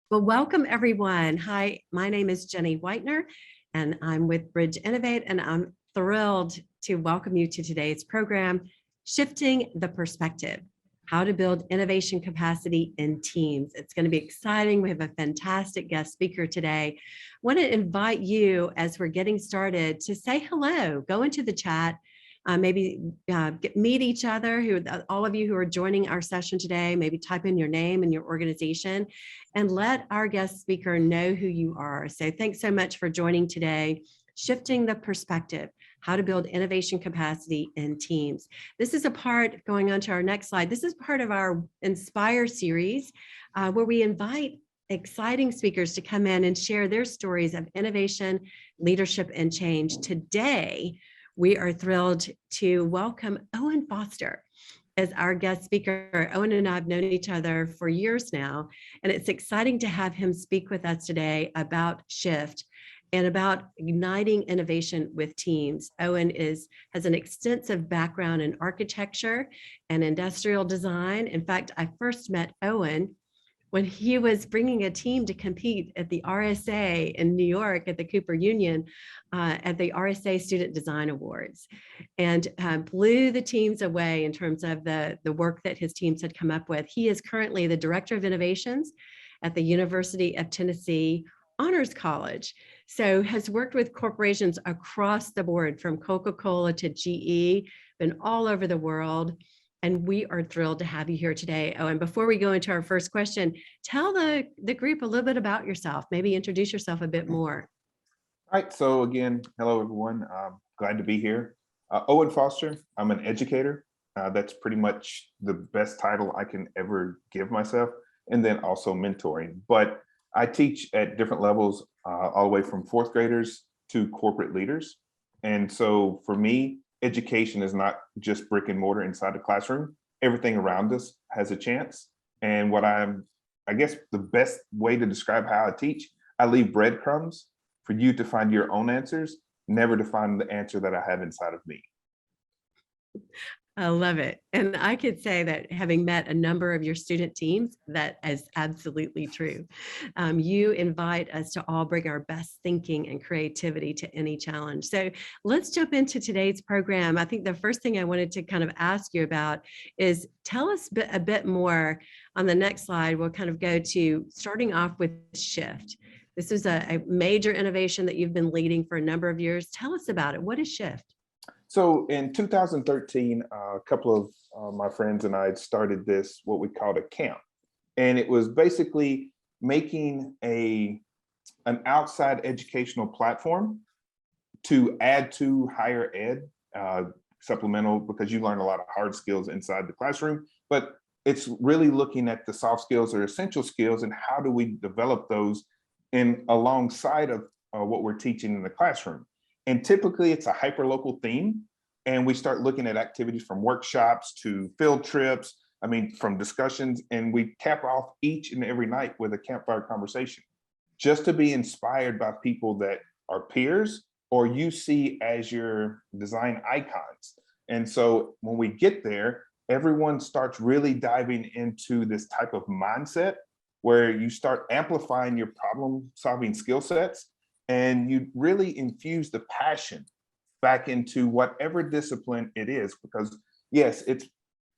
Well, welcome everyone. Hi, my name is Jenny Whitener, and I'm with Bridge Innovate, and I'm thrilled to welcome you to today's program, Shifting the Perspective, How to Build Innovation Capacity in Teams. It's going to be exciting. We have a fantastic guest speaker today. I want to invite you, as we're getting started, to say hello, go into the chat, maybe meet each other, all of you who are joining our session today, maybe type in your name and your organization and let our guest speaker know who you are. So thanks so much for joining today. Shifting the Perspective, How to Build Innovation Capacity in Teams. This is a part, going on to our next slide, this is part of our Inspire series where we invite exciting speakers to come in and share their stories of innovation, leadership, and change. Today, we are thrilled to welcome Owen Foster as our guest speaker. Owen and I have known each other for years now, and it's exciting to have him speak with us today about Shift and about igniting innovation with teams. Owen has an extensive background in architecture and industrial design. In fact, I first met Owen when he was bringing a team to compete at the RSA in New York at the Cooper Union at the RSA Student Design Awards, and blew the teams away in terms of the work that his teams had come up with. He is currently the Director of Innovations at the University of Tennessee Honors College, so has worked with corporations across the board, from Coca-Cola to GE, been all over the world. And we are thrilled to have you here today. Oh, and before we go into our first question, tell the group a little bit about yourself. Maybe introduce yourself a bit more. All right, so again, hello everyone. Glad to be here. Owen Foster, I'm an educator. That's pretty much the best title I can ever give myself, and then also mentoring. But I teach at different levels, all the way from fourth graders to corporate leaders. And so for me, education is not just brick and mortar inside the classroom. Everything around us has a chance. And I guess the best way to describe how I teach, I leave breadcrumbs for you to find your own answers, never to find the answer that I have inside of me. I love it. And I could say that, having met a number of your student teams, that is absolutely true. You invite us to all bring our best thinking and creativity to any challenge. So let's jump into today's program. I think the first thing I wanted to kind of ask you about is, tell us a bit more. On the next slide, we'll kind of go to starting off with Shift. This is a major innovation that you've been leading for a number of years. Tell us about it. What is Shift? So in 2013, a couple of my friends and I had started this, what we called a camp. And it was basically making an outside educational platform to add to higher ed, supplemental, because you learn a lot of hard skills inside the classroom, but it's really looking at the soft skills or essential skills and how do we develop those in alongside of what we're teaching in the classroom. And typically it's a hyperlocal theme. And we start looking at activities from workshops to field trips, from discussions, and we cap off each and every night with a campfire conversation, just to be inspired by people that are peers or you see as your design icons. And so when we get there, everyone starts really diving into this type of mindset where you start amplifying your problem solving skill sets, and you really infuse the passion back into whatever discipline it is. Because yes, it's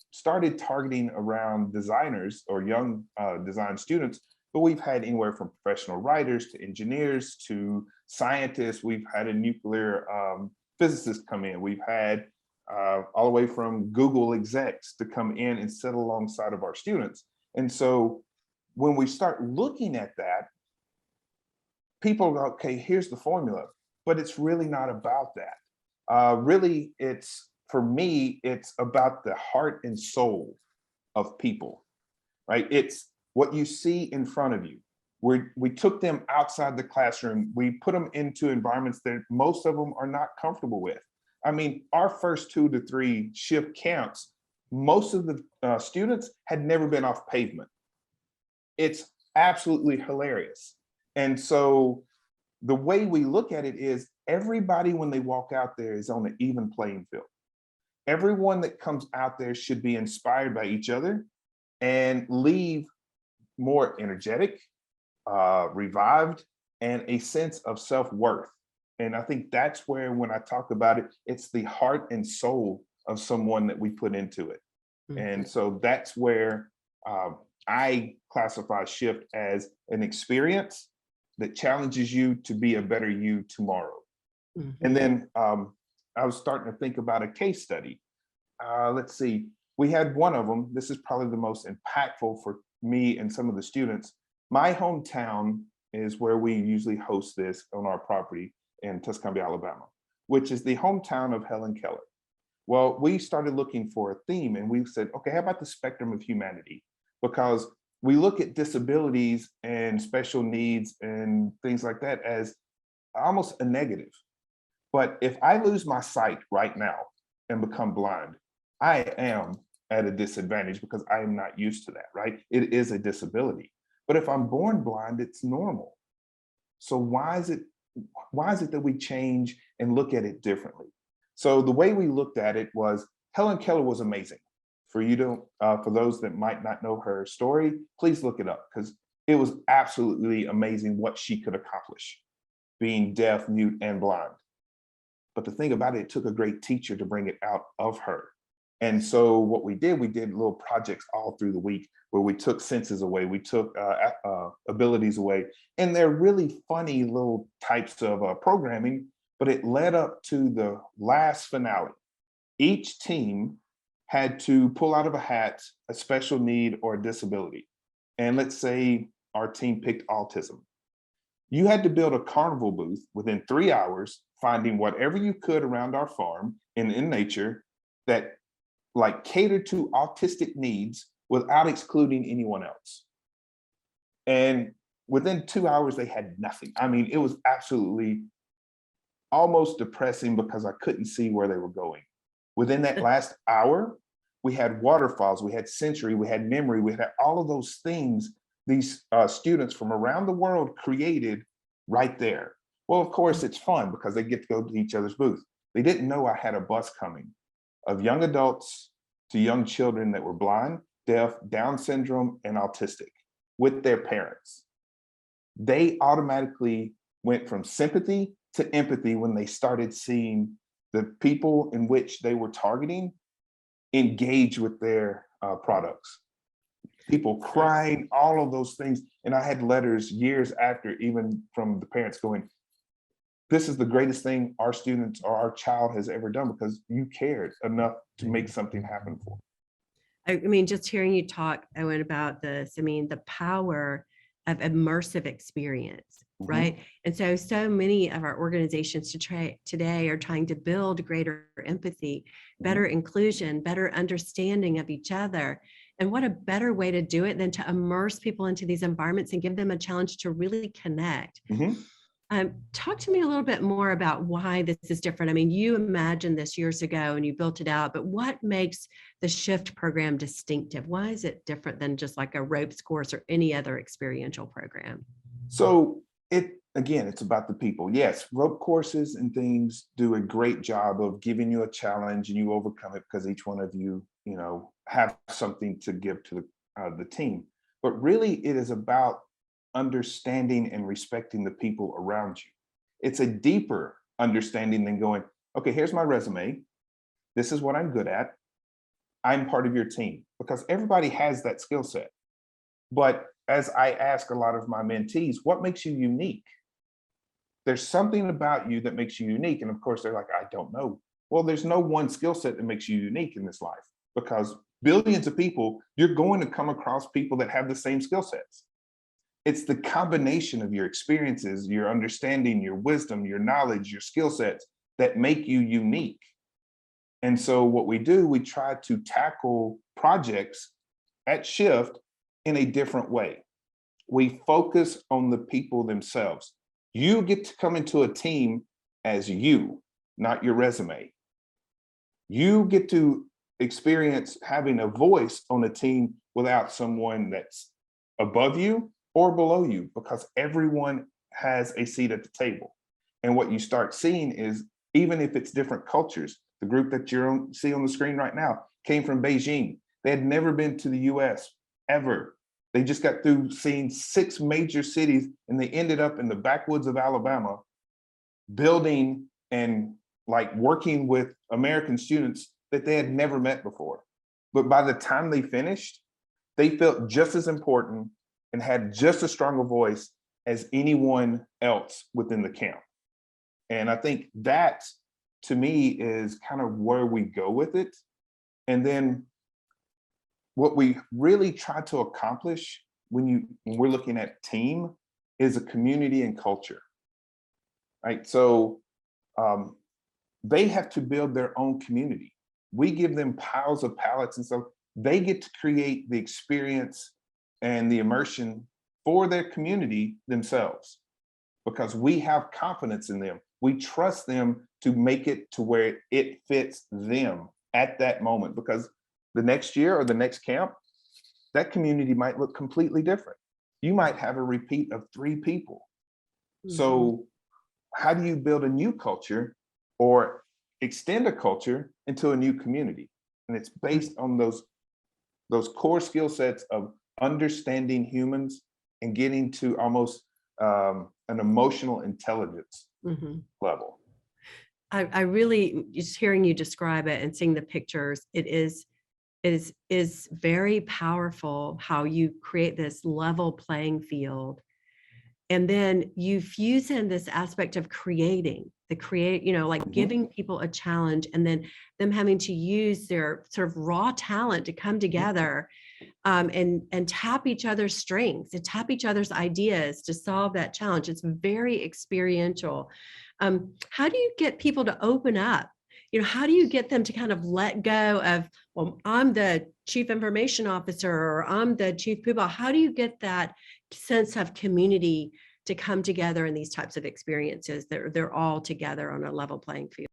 started targeting around designers or young design students, but we've had anywhere from professional writers to engineers to scientists. We've had a nuclear physicist come in. We've had all the way from Google execs to come in and sit alongside of our students. And so when we start looking at that, people go, okay, here's the formula, but it's really not about that. Really, for me, it's about the heart and soul of people, right? It's what you see in front of you. We took them outside the classroom. We put them into environments that most of them are not comfortable with. Our first 2 to 3 shift camps, most of the students had never been off pavement. It's absolutely hilarious. And so the way we look at it is everybody, when they walk out there, is on an even playing field. Everyone that comes out there should be inspired by each other and leave more energetic, revived, and a sense of self-worth. And I think that's where, when I talk about it, it's the heart and soul of someone that we put into it. And Mhm. so that's where I classify shift as an experience that challenges you to be a better you tomorrow. And Mhm. then I was starting to think about a case study. Let's see, we had one of them. This is probably the most impactful for me and some of the students. My hometown is where we usually host this on our property in Tuscumbia, Alabama, which is the hometown of Helen Keller. Well, we started looking for a theme, and we said, okay, how about the spectrum of humanity? Because we look at disabilities and special needs and things like that as almost a negative. But if I lose my sight right now and become blind, I am at a disadvantage because I am not used to that, right? It is a disability. But if I'm born blind, it's normal. So why is it that we change and look at it differently? So the way we looked at it was, Helen Keller was amazing. For those that might not know her story, please look it up, because it was absolutely amazing what she could accomplish, being deaf, mute, and blind. But the thing about it, it took a great teacher to bring it out of her. And so what we did little projects all through the week where we took senses away, we took abilities away, and they're really funny little types of programming. But it led up to the last finale. Each team had to pull out of a hat a special need or a disability. And let's say our team picked autism. You had to build a carnival booth within 3 hours, finding whatever you could around our farm and in nature that like catered to autistic needs without excluding anyone else. And within 2 hours, they had nothing. I mean, it was absolutely almost depressing because I couldn't see where they were going. Within that last hour, we had waterfalls, we had sensory, we had memory, we had all of those things these students from around the world created right there. Well, of course, it's fun because they get to go to each other's booth. They didn't know I had a bus coming of young adults to young children that were blind, deaf, Down syndrome, and autistic with their parents. They automatically went from sympathy to empathy when they started seeing the people in which they were targeting engage with their products. People crying, all of those things. And I had letters years after, even from the parents going, this is the greatest thing our students or our child has ever done because you cared enough to make something happen for them. I mean, just hearing you talk, Owen, about this, I mean, the power of immersive experience, Mhm, right? And so many of our organizations today are trying to build greater empathy, mhm, better inclusion, better understanding of each other. And what a better way to do it than to immerse people into these environments and give them a challenge to really connect. mhm. Talk to me a little bit more about why this is different. I mean, you imagined this years ago and you built it out, but what makes the SHIFT program distinctive? Why is it different than just like a ropes course or any other experiential program? So it's about the people. Yes, rope courses and things do a great job of giving you a challenge and you overcome it because each one of you, have something to give to the team. But really, it is about understanding and respecting the people around you. It's a deeper understanding than going, okay, here's my resume. This is what I'm good at. I'm part of your team, because everybody has that skill set. But as I ask a lot of my mentees, what makes you unique? There's something about you that makes you unique. And of course, they're like, I don't know. Well, there's no one skill set that makes you unique in this life, because billions of people, you're going to come across people that have the same skill sets. It's the combination of your experiences, your understanding, your wisdom, your knowledge, your skill sets that make you unique. And so what we do, we try to tackle projects at Shift in a different way. We focus on the people themselves. You get to come into a team as you, not your resume. You get to experience having a voice on a team without someone that's above you or below you, because everyone has a seat at the table. And what you start seeing is, even if it's different cultures, the group that you see on the screen right now came from Beijing. They had never been to the US ever. They just got through seeing 6 major cities, and they ended up in the backwoods of Alabama, building and like working with American students that they had never met before. But by the time they finished, they felt just as important and had just as strong a voice as anyone else within the camp. And I think that, to me, is kind of where we go with it. And then what we really try to accomplish when we're looking at team is a community and culture, right? So they have to build their own community. We give them piles of pallets, and so they get to create the experience and the immersion for their community themselves, because we have confidence in them. We trust them to make it to where it fits them at that moment, because the next year or the next camp, that community might look completely different. You might have a repeat of 3 people. Mhm. So how do you build a new culture or extend a culture into a new community? And it's based on those core skill sets of understanding humans and getting to almost an emotional intelligence Mhm. level. I really, just hearing you describe it and seeing the pictures, it is very powerful how you create this level playing field. And then you fuse in this aspect of like giving people a challenge, and then them having to use their sort of raw talent to come together and tap each other's strengths, to tap each other's ideas to solve that challenge. It's very experiential. How do you get people to open up? How do you get them to kind of let go of, well, I'm the chief information officer, or I'm the chief people? How do you get that sense of community to come together in these types of experiences that they're all together on a level playing field?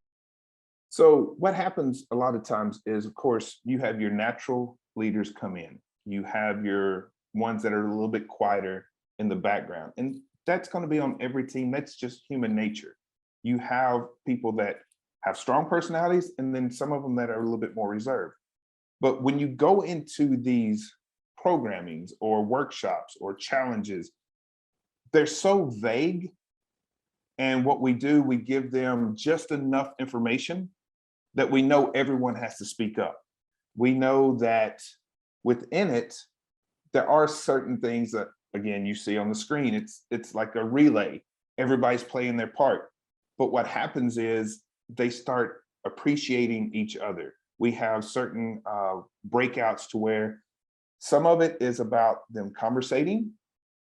So what happens a lot of times is, of course, you have your natural leaders come in. You have your ones that are a little bit quieter in the background. And that's going to be on every team. That's just human nature. You have people that have strong personalities, and then some of them that are a little bit more reserved. But when you go into these programmings or workshops or challenges, they're so vague. And what we do, we give them just enough information that we know everyone has to speak up. We know that within it, there are certain things that, again, you see on the screen. It's like a relay. Everybody's playing their part. But what happens is they start appreciating each other. We have certain breakouts to where some of it is about them conversating,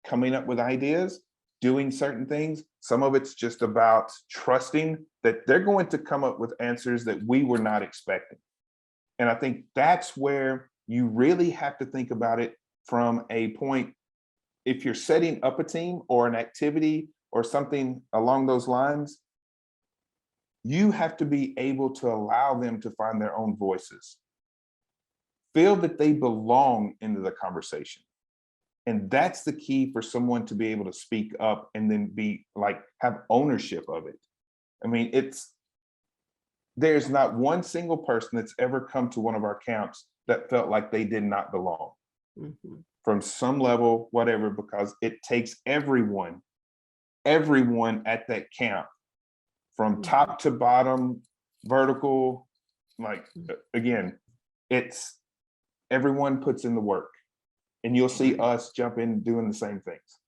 coming up with ideas, doing certain things. Some of it's just about trusting that they're going to come up with answers that we were not expecting. And I think that's where you really have to think about it from a point. If you're setting up a team or an activity or something along those lines, you have to be able to allow them to find their own voices, feel that they belong into the conversation. And that's the key for someone to be able to speak up and then be like, have ownership of it. I mean, there's not one single person that's ever come to one of our camps that felt like they did not belong. Mm-hmm. From some level, whatever, because it takes everyone at that camp, from top to bottom, vertical, like, again, it's everyone puts in the work, and you'll see us jump in doing the same things.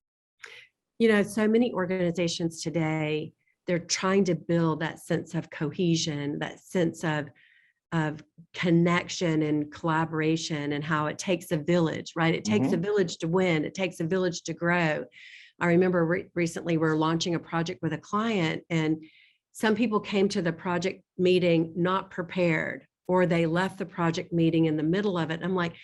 So many organizations today, they're trying to build that sense of cohesion, that sense of connection and collaboration, and how it takes a village, right? It takes a village to win. It takes a village to grow. I remember recently we were launching a project with a client, and some people came to the project meeting not prepared, or they left the project meeting in the middle of it. I'm like,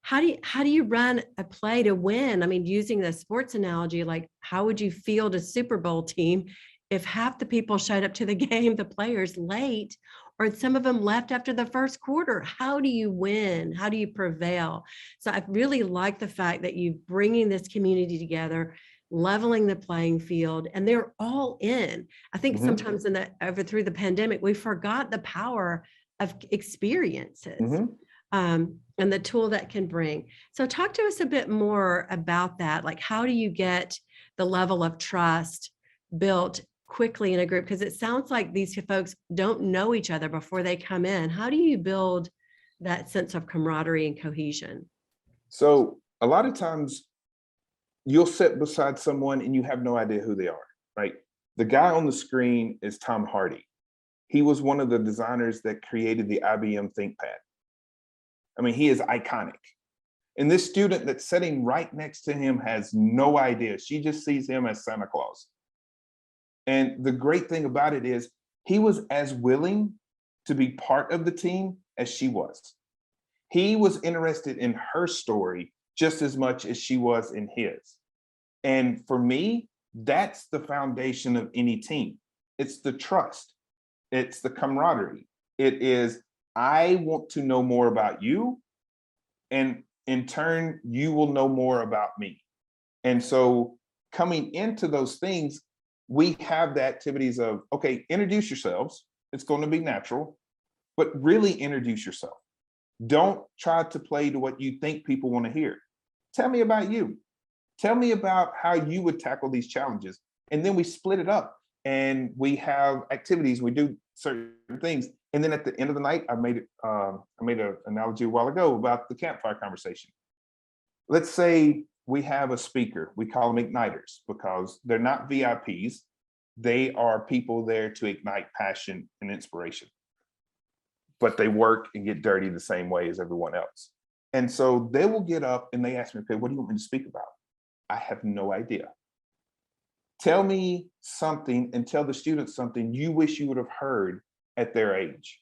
how do you run a play to win? I mean, using the sports analogy, like, how would you field a Super Bowl team if half the people showed up to the game, the players, late, or some of them left after the first quarter? How do you win? How do you prevail? So I really like the fact that you're bringing this community together, leveling the playing field, and they're all in. I think sometimes through the pandemic, we forgot the power of experiences. and the tool that can bring. So talk to us a bit more about that. Like, how do you get the level of trust built quickly in a group? Because it sounds like these folks don't know each other before they come in. How do you build that sense of camaraderie and cohesion? So a lot of times you'll sit beside someone and you have no idea who they are, right? The guy on the screen is Tom Hardy. He was one of the designers that created the IBM ThinkPad. I mean, he is iconic. And this student that's sitting right next to him has no idea. She just sees him as Santa Claus. And the great thing about it is he was as willing to be part of the team as she was. He was interested in her story just as much as she was in his. And for me, that's the foundation of any team. It's the trust. It's the camaraderie. It is, I want to know more about you, and in turn, you will know more about me. And so coming into those things, we have the activities of, okay, introduce yourselves. It's going to be natural, but really introduce yourself. Don't try to play to what you think people want to hear. Tell me about you. Tell me about how you would tackle these challenges. And then we split it up and we have activities, we do certain things. And then at the end of the night, I made an analogy a while ago about the campfire conversation. Let's say we have a speaker, we call them igniters because they're not VIPs. They are people there to ignite passion and inspiration, but they work and get dirty the same way as everyone else. And so they will get up and they ask me, okay, what do you want me to speak about? I have no idea. Tell me something and tell the students something you wish you would have heard at their age.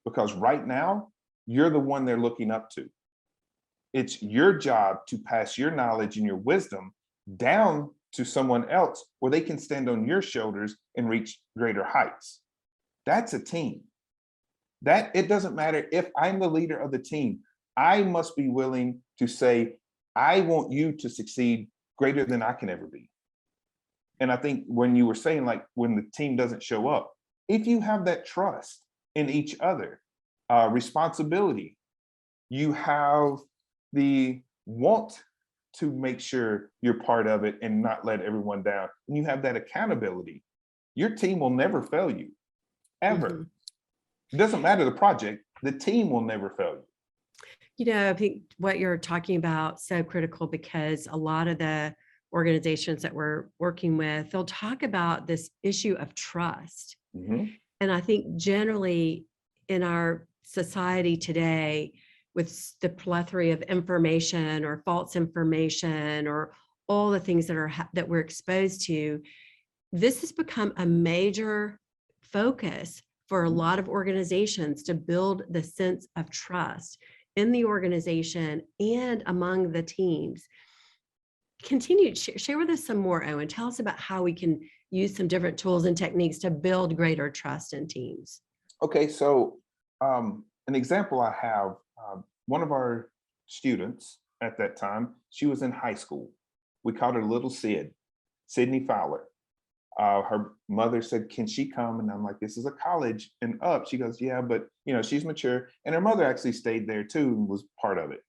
Because right now, you're the one they're looking up to. It's your job to pass your knowledge and your wisdom down to someone else where they can stand on your shoulders and reach greater heights. That's a team. That it doesn't matter if I'm the leader of the team, I must be willing to say, I want you to succeed greater than I can ever be. And I think when you were saying, like, when the team doesn't show up, if you have that trust in each other, responsibility, you have the want to make sure you're part of it and not let everyone down, and you have that accountability, your team will never fail you, ever. Mhm. It doesn't matter the project, the team will never fail you. You know, I think what you're talking about so critical because a lot of the organizations that we're working with, they'll talk about this issue of trust. Mhm. And I think generally in our society today, with the plethora of information or false information or all the things that are that we're exposed to, this has become a major focus for a lot of organizations to build the sense of trust in the organization and among the teams. Continue, share with us some more, Owen. Tell us about how we can use some different tools and techniques to build greater trust in teams. Okay, so an example I have, one of our students at that time, she was in high school. We called her Little Sid, Sydney Fowler. Her mother said, can she come? And I'm like, this is a college and up. She goes, yeah, but you know, she's mature. And her mother actually stayed there too and was part of it.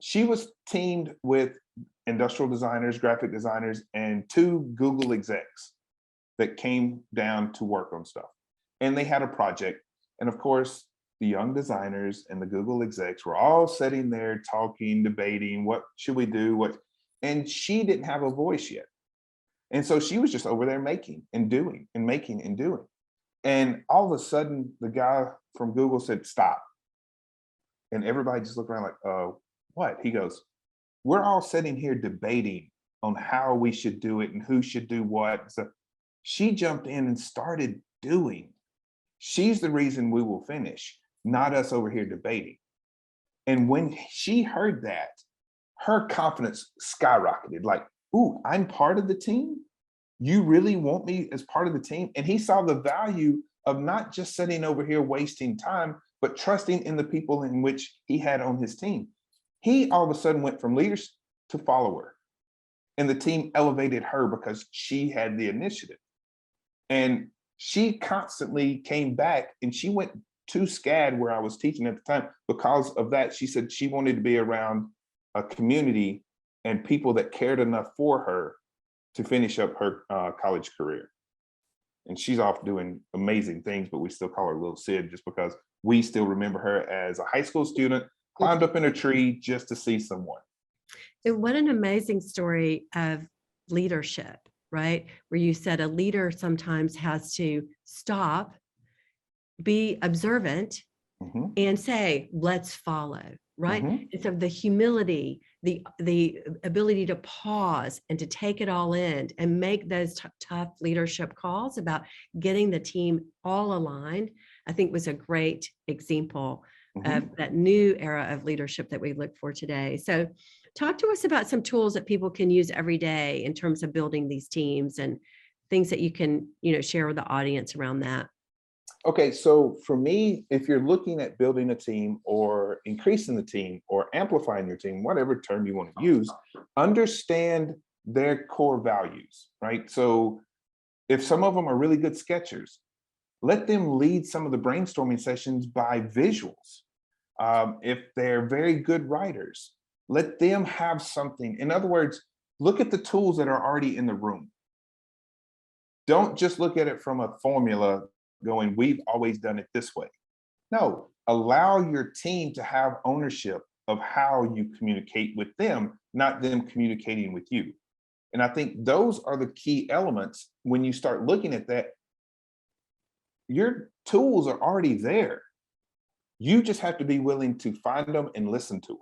She was teamed with industrial designers, graphic designers, and 2 Google execs that came down to work on stuff. And they had a project. And of course, the young designers and the Google execs were all sitting there talking, debating, what should we do? And she didn't have a voice yet. And so she was just over there making and doing and making and doing. And all of a sudden, the guy from Google said, stop. And everybody just looked around like, what? He goes, we're all sitting here debating on how we should do it and who should do what. So she jumped in and started doing. She's the reason we will finish, not us over here debating. And when she heard that, her confidence skyrocketed, like, ooh, I'm part of the team? You really want me as part of the team? And he saw the value of not just sitting over here wasting time, but trusting in the people in which he had on his team. He all of a sudden went from leader to follower. And the team elevated her because she had the initiative. And she constantly came back and she went too SCAD where I was teaching at the time. Because of that, she said she wanted to be around a community and people that cared enough for her to finish up her college career. And she's off doing amazing things, but we still call her Little Sid just because we still remember her as a high school student, climbed up in a tree just to see someone. And what an amazing story of leadership, right? Where you said a leader sometimes has to stop, be observant, Mhm, and say, let's follow, right? mhm. And so the humility, the ability to pause and to take it all in and make those tough leadership calls about getting the team all aligned, I think was a great example of that new era of leadership that we look for today. So talk to us about some tools that people can use every day in terms of building these teams and things that you can, share with the audience around that. Okay, so for me, if you're looking at building a team or increasing the team or amplifying your team, whatever term you want to use, understand their core values, right? So if some of them are really good sketchers, let them lead some of the brainstorming sessions by visuals. If they're very good writers, let them have something. In other words, look at the tools that are already in the room. Don't just look at it from a formula going, we've always done it this way. No, allow your team to have ownership of how you communicate with them, not them communicating with you. And I think those are the key elements. When you start looking at that, your tools are already there. You just have to be willing to find them and listen to them.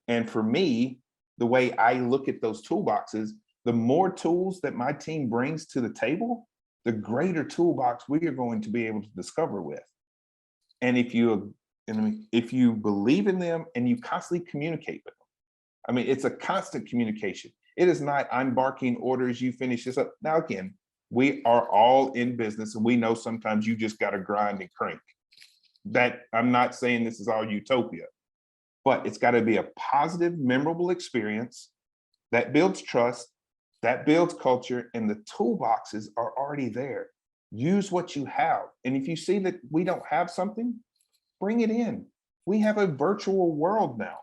And for me, the way I look at those toolboxes, the more tools that my team brings to the table, the greater toolbox we are going to be able to discover with. And if you believe in them and you constantly communicate with them, I mean, it's a constant communication. It is not, I'm barking orders, you finish this up. Now, again, we are all in business and we know sometimes you just got to grind and crank. That I'm not saying this is all utopia, but it's got to be a positive, memorable experience that builds trust, that builds culture, and the toolboxes are already there. Use what you have. And if you see that we don't have something, bring it in. We have a virtual world now.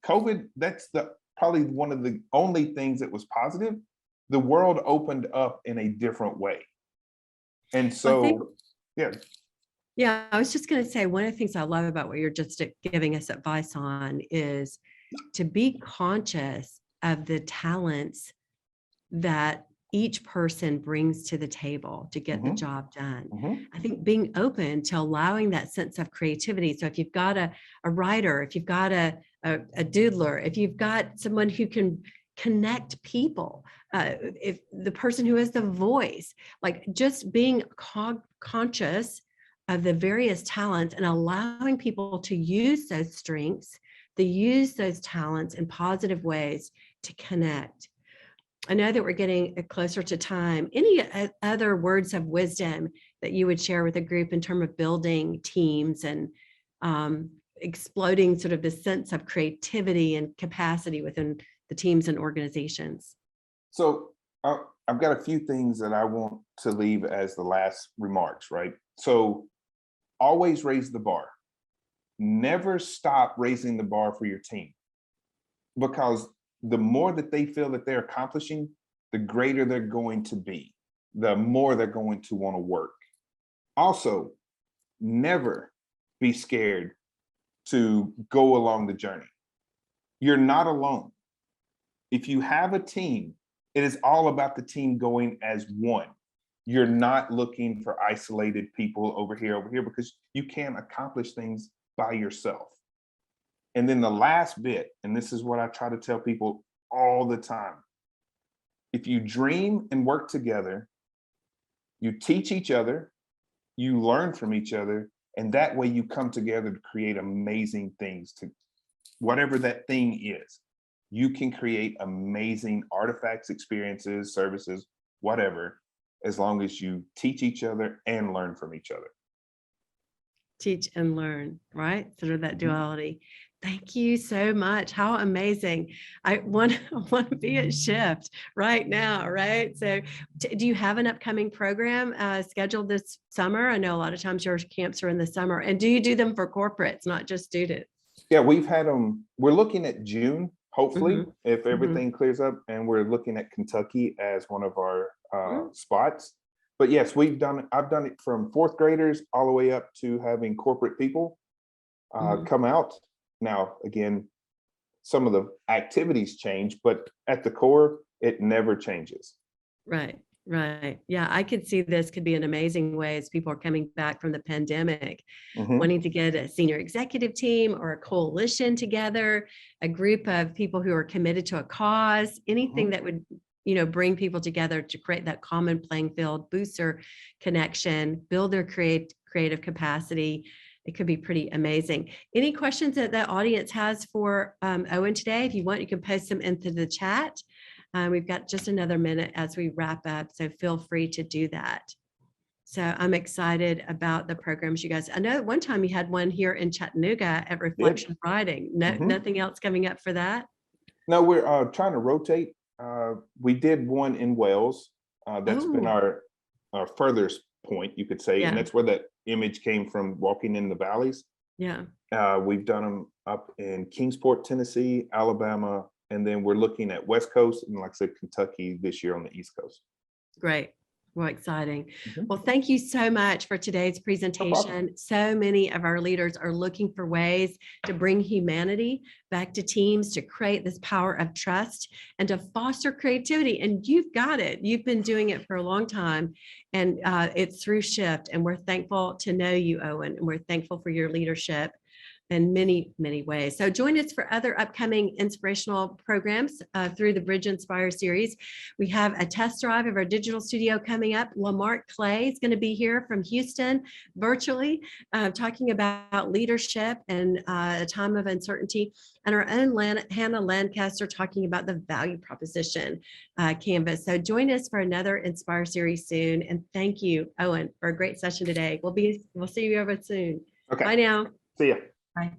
COVID, that's probably one of the only things that was positive. The world opened up in a different way. And I think, so, yeah. yeah, I was just going to say, one of the things I love about what you're just giving us advice on is to be conscious of the talents that each person brings to the table to get the job done. I think being open to allowing that sense of creativity. So if you've got a writer, if you've got a doodler, if you've got someone who can connect people, if the person who has the voice, like just being conscious of the various talents and allowing people to use those strengths, to use those talents in positive ways to connect. I know that we're getting closer to time. Any other words of wisdom that you would share with a group in terms of building teams and exploding sort of the sense of creativity and capacity within the teams and organizations? So I've got a few things that I want to leave as the last remarks, right? So always raise the bar. Never stop raising the bar for your team, because the more that they feel that they're accomplishing, the greater they're going to be, the more they're going to want to work. Also, never be scared to go along the journey. You're not alone. If you have a team, it is all about the team going as one. You're not looking for isolated people over here, because you can't accomplish things by yourself. And then the last bit, and this is what I try to tell people all the time. If you dream and work together, you teach each other, you learn from each other, and that way you come together to create amazing things. To whatever that thing is, you can create amazing artifacts, experiences, services, whatever, as long as you teach each other and learn from each other. Teach and learn, right? Sort of that duality. Thank you so much. How amazing. I want, I want to be at Shift right now, right? So do you have an upcoming program scheduled this summer? I know a lot of times your camps are in the summer. And do you do them for corporates, not just students? Yeah, we've had them. We're looking at June, hopefully, Mhm, if mhm, everything clears up, and we're looking at Kentucky as one of our mm, spots. But yes, we've done it. I've done it from fourth graders all the way up to having corporate people mhm. come out. Now, again, some of the activities change, but at the core, it never changes. Right, right. Yeah, I could see this could be an amazing way as people are coming back from the pandemic, Hmm. wanting to get a senior executive team or a coalition together, a group of people who are committed to a cause, anything Hmm. that would, bring people together to create that common playing field, booster connection, build their creative capacity. It could be pretty amazing. Any questions that the audience has for Owen today? If you want, you can post them into the chat. We've got just another minute as we wrap up, so feel free to do that. So I'm excited about the programs you guys. I know at one time you had one here in Chattanooga at Did. Reflection Writing. No, Hmm. nothing else coming up for that? No, we're trying to rotate. We did one in Wales. That's been Oh, our furthest point, you could say, and yeah, that's where that image came from, walking in the valleys. yeah. We've done them up in Kingsport, Tennessee, Alabama, and then we're looking at West Coast and, like I said, Kentucky this year on the East Coast. Great. Well, exciting. Mhm. Well, thank you so much for today's No problem. presentation. So many of our leaders are looking for ways to bring humanity back to teams, to create this power of trust and to foster creativity. And you've got it. You've been doing it for a long time, and it's through Shift. And we're thankful to know you, Owen, and we're thankful for your leadership in many, many ways. So join us for other upcoming inspirational programs through the Bridge Inspire series. We have a test drive of our digital studio coming up. Lamar Clay is going to be here from Houston virtually, talking about leadership and a time of uncertainty. And our own Hannah Lancaster talking about the value proposition canvas. So join us for another Inspire series soon. And thank you, Owen, for a great session today. We'll see you over soon. Okay. Bye now. See ya. Bye.